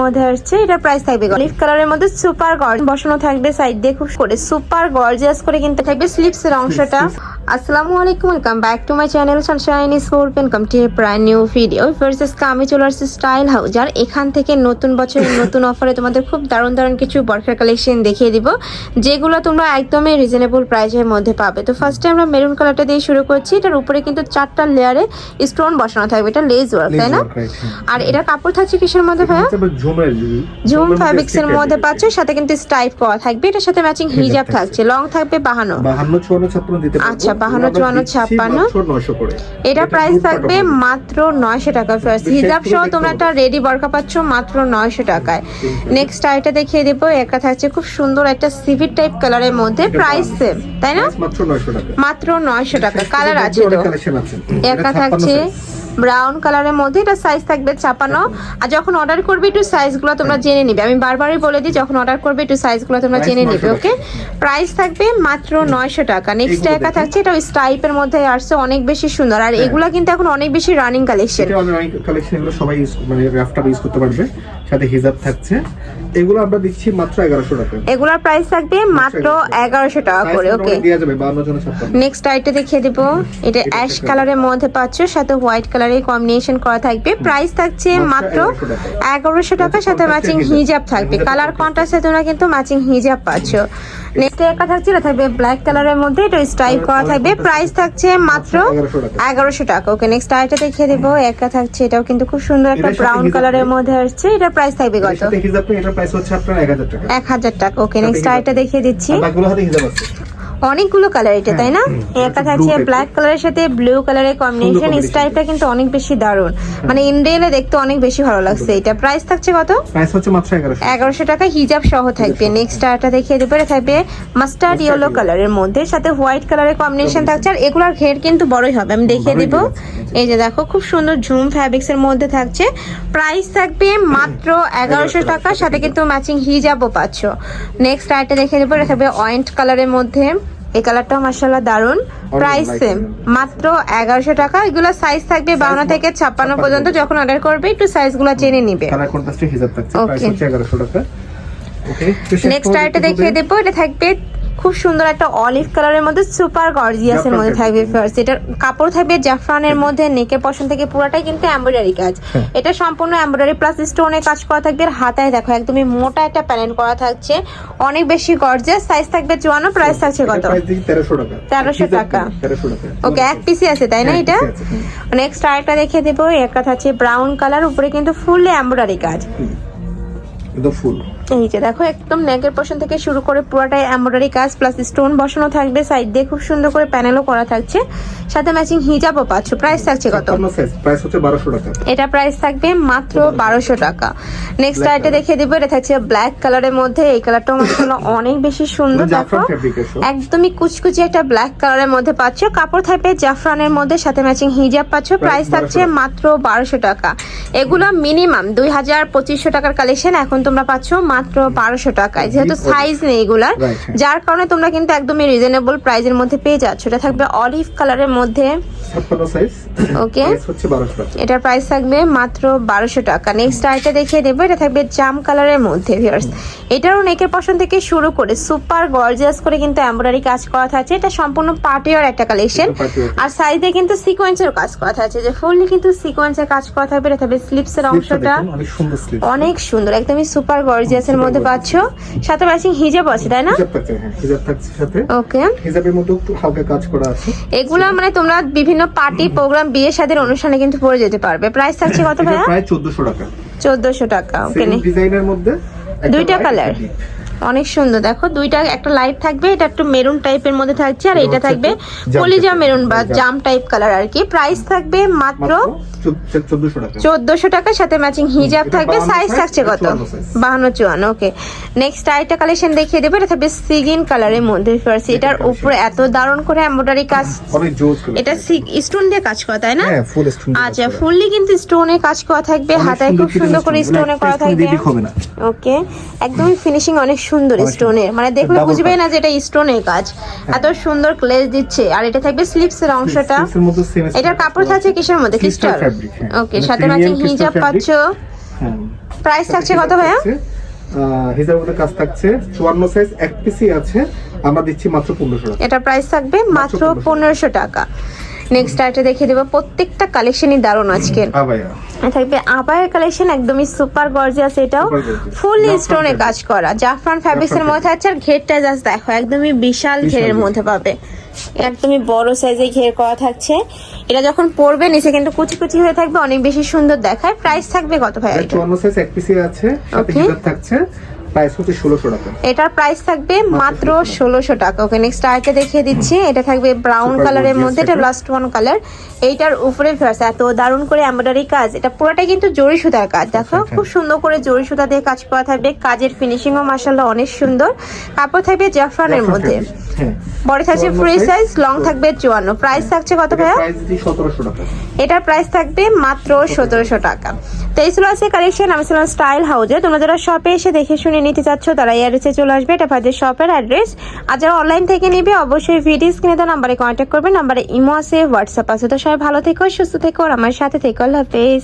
মধ্যে আসছে। এটা প্রাইস থাকবে অলিভ কালারের মধ্যে সুপার গর্জিয়াস বসানো থাকবে সাইড দিয়ে খুব করে সুপার গর্জিয়াস করে কিন্তু থাকবে স্লিভস এর অংশটা। আসসালামু আলাইকুম, welcome back to my channel Sunshine is for welcome to A brand new video. First আমি চলে আসছি স্টাইল হাউস, আর এখান থেকে নতুন বছরের নতুন অফারে তোমাদের খুব দারুণ দারুণ কিছু বরখার কালেকশন দেখিয়ে দিব, যেগুলো তোমরা একদমই রিজনেবল প্রাইসের মধ্যে পাবে। তো ফার্স্টে আমরা মেরুন কালারটা দিয়ে শুরু করছি। এটার উপরে কিন্তু 4টা লেয়ারে স্টোন বসানো থাকবে, এটা লেস ওয়ার্ক, তাই না? আর এটা কাপড় থাকছে কিসের মধ্যে ভাইয়া? ঝুম ফ্যাব্রিক্স এর মধ্যে পাচ্ছ, সাথে কিন্তু স্টাইপ করা থাকবে। এটার সাথে ম্যাচিং হিজাব থাকছে, লং থাকবে 52 54 দিতে পারবে। আচ্ছা 52 54 56। এটা প্রাইস থাকবে মাত্র 900 টাকা। ফার্স্ট হিজাব সহ তোমরা একটা রেডি বরকা পাচ্ছ মাত্র 900 টাকায়। নেক্সট আইটা দেখিয়ে দেব। একটা থাকছে খুব সুন্দর একটা সিভিট টাইপ কালারের মধ্যে, প্রাইস সেম, তাই না? মাত্র 900 টাকা। মাত্র 900 টাকা। কালার আছে তো, একটা থাকছে ব্রাউন কালারের মধ্যে, এটা সাইজ থাকবে 56। আর যখন অর্ডার করবে একটু সাইজগুলো তোমরা জেনে নিবে, আমি বারবারই বলে দিই যখন অর্ডার করবে একটু সাইজগুলো তোমরা জেনে নিবে। ওকে, প্রাইস থাকবে মাত্র 900 টাকা। নেক্সট একা থাকছে, এটা স্টাইপের মধ্যে আসছে, অনেক বেশি সুন্দর। আর এগুলা কিন্তু এখন অনেক বেশি রানিং কালেকশন, এটা অনেক কালেকশন, এগুলো সবাই মানে রাফটা ইউজ করতে পারবে। সাথে হিজাব থাকছে, এগুলো আমরা দিচ্ছি মাত্র 1100 টাকা। এগুলোর প্রাইস থাকবে মাত্র 1100 টাকা করে। ওকে, দেয়া যাবে 52 56। নেক্সট আইটা দেখিয়ে দেব। এটা অ্যাশ কালারের মধ্যে পাচ্ছ, সাথে হোয়াইট কালারের কম্বিনেশন করা থাকবে। প্রাইস থাকছে মাত্র 1100 টাকা, সাথে ম্যাচিং হিজাব থাকবে। কালার কন্ট্রাস্টে তোমরা কিন্তু ম্যাচিং হিজাব পাচ্ছ। নেক্সট একটা থাকছে, এটা থাকবে ব্ল্যাক কালারের মধ্যে, এটা স্টাইপ করা থাকবে। প্রাইস থাকছে মাত্র 1100 টাকা। ওকে, নেক্সট আইটা দেখিয়ে দেব। একটা থাকছে, এটাও কিন্তু খুব সুন্দর একটা ব্রাউন কালারের মধ্যে আসছে। এটা প্রাইস থাকবে কত? এটার প্রাইস হচ্ছে আপনার 1000 টাকা। 1000 টাকা। ওকে, নেক্সট আইটা দেখিয়ে দিচ্ছি। বাকিগুলো হাতে হিজাব আছে, অনেকগুলো কালার এটা, তাই না? একটা থাকছে ব্ল্যাক কালারের সাথে ব্লু কালারের কম্বিনেশন। স্টাইলটা কিন্তু অনেক বেশি দারুণ, মানে ইনডেলে দেখতে অনেক বেশি ভালো লাগছে। এটা প্রাইস থাকছে কত? প্রাইস হচ্ছে মাত্র 1100 টাকা, হিজাব সহ থাকবে। নেক্সট আরটা দেখিয়ে দেবো। এটা থাকবে মাস্টার্ড ইয়েলো কালারের মধ্যে, সাথে হোয়াইট কালারের কম্বিনেশন থাকছে। আর এগুলোর ঘের কিন্তু বড়ই হবে, আমি দেখিয়ে দিব। এই যে দেখো, খুব সুন্দর ঝুম ফ্যাব্রিক্স এর মধ্যে থাকছে। প্রাইস থাকবে মাত্র 1100 টাকা, সাথে কিন্তু ম্যাচিং হিজাবও পাচ্ছ। নেক্সট আরটা দেখিয়ে দেবো। এটা থাকবে অরেঞ্জ কালারের মধ্যে, এই কালারটাও মাশাআল্লাহ দারুন। প্রাইস সেম, মাত্র 1100 টাকা। এগুলো সাইজ থাকবে 52 থেকে 56 পর্যন্ত। যখন অর্ডার করবে একটু সাইজগুলো জেনে নিবে। কালার কন্ট্রাস্টে হিজাব থাকছে, প্রাইস হচ্ছে 1100 টাকা। ওকে, নেক্সট আইটা দেখিয়ে দেব। এটা থাকবে খুব সুন্দর একটা অলিভ কালারের মধ্যে, সুপার গর্জিয়াস এর মধ্যে থাকবে। ফার্স্ট এটার কাপড় থাকবে জাফরানের মধ্যে, নেকের পশন থেকে পুরোটাই কিন্তু এমব্রয়ডারি কাজ। এটা সম্পূর্ণ এমব্রয়ডারি প্লাস স্টোনের কাজ করা থাকবে। আর হাতায় দেখো একদমই মোটা একটা প্যানেল করা থাকছে, অনেক বেশি গর্জিয়াস। সাইজ থাকবে 54। প্রাইস থাকছে কত? 1300 টাকা। ওকে, এক পিসি আছে, তাই না? এটা নেক্সট আরেকটা দেখিয়ে দেবো। একটা থাকছে ব্রাউন কালার, উপরে কিন্তু ফুললি এমব্রয়ডারি কাজ, একদম ফুল। এই যে দেখো, একদম নেকের পশন থেকে শুরু করে পুরোটাই এমব্রয়ডারি কাজ প্লাস স্টোন বসানো থাকবে। সাইড দিয়ে খুব সুন্দর করে প্যানেলও করা থাকছে, সাথে ম্যাচিং হিজাবও পাচ্ছ। প্রাইস থাকছে কত? প্রাইস হচ্ছে 1200 টাকা। এটা প্রাইস থাকবে মাত্র 1200 টাকা। নেক্সট আইটা দেখিয়ে দিব। এটা থাকছে ব্ল্যাক কালারের মধ্যে, এই কালারটাও মাশাআল্লাহ অনেক বেশি সুন্দর। দেখো একদমই কুচকুচি একটা ব্ল্যাক কালারের মধ্যে পাচ্ছ। কাপড় থাকবে জাফরানের মধ্যে, সাথে ম্যাচিং হিজাব পাচ্ছ। প্রাইস থাকছে মাত্র 1200 টাকা। এগুলো মিনিমাম 2000-2500 টাকার কালেকশন, এখন তোমরা পাচ্ছ মাত্র 1200 টাকায়। যেহেতু সাইজ নেই এগুলার, যার কারণে তোমরা কিন্তু একদমই রিজনেবল প্রাইসের মধ্যে পেয়ে যাচ্ছ। এটা থাকবে অলিভ কালারের মধ্যে, 56 সাইজ। ওকে, হচ্ছে 1200 টাকা। এটার প্রাইস থাকবে মাত্র 1200 টাকা। নেক্সট আইটা দেখিয়ে দেবো। এটা থাকবে জাম কালারের মধ্যে। ভিউয়ার্স, এটারও নেকের পশন থেকে শুরু করে সুপার গর্জিয়াস করে কিন্তু এমব্রয়ডারি কাজ করা থাকছে। এটা সম্পূর্ণ পার্টি ওয়্যার একটা কালেকশন। আর সাইডে কিন্তু সিকোয়েন্সের কাজ করা থাকছে, যে ফুললি কিন্তু সিকোয়েন্সের কাজ করা থাকবে। এটা থাকবে স্লিপস এর অংশটা অনেক সুন্দর, একদমই সুপার গর্জিয়াস এর মধ্যে পাচ্ছ। সাথে ম্যাচিং হিজাব আছে, তাই না? হিজাব থাকছে সাথে। ওকে, হিজাবের মধ্যে একটু হালকা কাজ করা আছে। এগুলা মানে তোমরা বিভিন্ন পার্টি প্রোগ্রাম, বিয়ে শাদীর অনুষ্ঠানে কিন্তু পরে যেতে পারবে। প্রাইস থাকছে কত ভাইয়া? প্রায় 1400 টাকা। 1400 টাকা। ওকে, ডিজাইনের মধ্যে দুইটা কালার অনেক সুন্দর। দেখো দুইটা, একটা লাইট থাকবে, এটা একটু মেরুন টাইপের মধ্যে থাকছে, আর এটা থাকবে কলিজা মেরুন বা জাম টাইপ কালার আর কি। প্রাইস থাকবে মাত্র 1400 টাকা, সাথে ম্যাচিং হিজাব থাকবে। সাইজ থাকছে কত? 52-54। ওকে, নেক্সট আইটা কালেকশন দেখিয়ে দেবো। এটা থাকবে সিগিন কালারের মধ্যে। ফার্স্ট এটার উপরে এত দারুণ করে এমব্রয়ডারি কাজ, এটা স্টোন দিয়ে কাজ করা, তাই না? আচ্ছা, ফুললি কিন্তু স্টোনে কাজ করা থাকবে, হাতায় খুব সুন্দর করে স্টোনে করা থাকবে। ওকে, একদমই ফিনিশিং অনেক সুন্দর স্টোনের, মানে দেখলে বুঝবে না যে এটা স্টোনের কাজ, এত সুন্দর গ্লেজ দিচ্ছে। আর এটা থাকবে স্লিপস এর অংশটা। এটার কাপড় থাকছে কিসের মধ্যে? ক্রিস্টাল। ওকে, সাথে ম্যাচিং হিজাব পাচ্ছ। প্রাইস থাকছে কত ভাইয়া? হিজাবের মধ্যে কাজ থাকছে 54 সাইজ এক পিসই আছে, আমরা দিচ্ছি মাত্র 1500 টাকা। এটা প্রাইস থাকবে মাত্র 1500 টাকা। নেক্সট আইটা দেখিয়ে দেবো, প্রত্যেকটা কালেকশনই দারুণ আজকে। ভাইয়া থাকবে আবায়ের কালেকশন, একদমই সুপার গর্জিয়াস, এটাও Super gorgeous। ফুল জাফরান স্টোনে কাজ করা জাফরান ফ্যাব্রিক্স এর মধ্যে আছে। আর ঘেরটা জাস্ট দেখো, একদমই বিশাল ঘেরের ঘের। মধ্যে পাবে, একদমই বড় সাইজে ঘের করা থাকছে। এটা যখন পরবে নিচে কিন্তু কুচি কুচি হয়ে থাকবে, অনেক বেশি সুন্দর দেখায়। প্রাইস থাকবে কত ভাই? 54 সাইজ এক পিসই আছে, সাথে Okay। হিজাব থাকছে, প্রাইস হচ্ছে 1600 টাকা। এটার প্রাইস থাকবে মাত্র 1600 টাকা। ওকে, নেক্সট আরেকটা দেখিয়ে দিচ্ছি। এটা থাকবে ব্রাউন Super কালারের gorgeous মধ্যে, এটা একটা। Last one colour. এইটার উপরে ফেয়ার্স এত দারুণ করে এমব্রয়ডারি কাজ, এটা পুরোটাই কিন্তু জরি সুতার কাজ। দেখো আচ্ছা। খুব সুন্দর করে জরি সুতা দিয়ে কাজ করা থাকবে, কাজের ফিনিশিংও মাশাআল্লাহ অনেক সুন্দর। কাপড় থাকবে জাফরানের মধ্যে, হ্যাঁ, বডি থাকছে 54 ফ্রি size, সাইজ, লং থাকবে 54। প্রাইস থাকছে কত ভাইয়া? প্রাইস দিচ্ছি 1700 টাকা। এটার প্রাইস থাকবে মাত্র 1700 টাকা। তো এই ছিল আছে কালেকশন। আমি ছিলাম স্টাইল হাউজে। তোমরা যারা শপে এসে দেখে শুনে নিতে চাচ্ছ তারা এই অ্যাড্রেসে চলে আসবে, এটা ভাইদের শপের অ্যাড্রেস। আর যারা অনলাইন থেকে নিবে অবশ্যই ভিডিও স্ক্রিনে দেওয়া নাম্বারে কন্ট্যাক্ট করবে, নাম্বারে ইমো আছে, হোয়াটসঅ্যাপ আছে। তো সবাই ভালো থেকো, সুস্থ থেকো, আর আমার সাথে থেকো। আল্লাহ হাফেজ।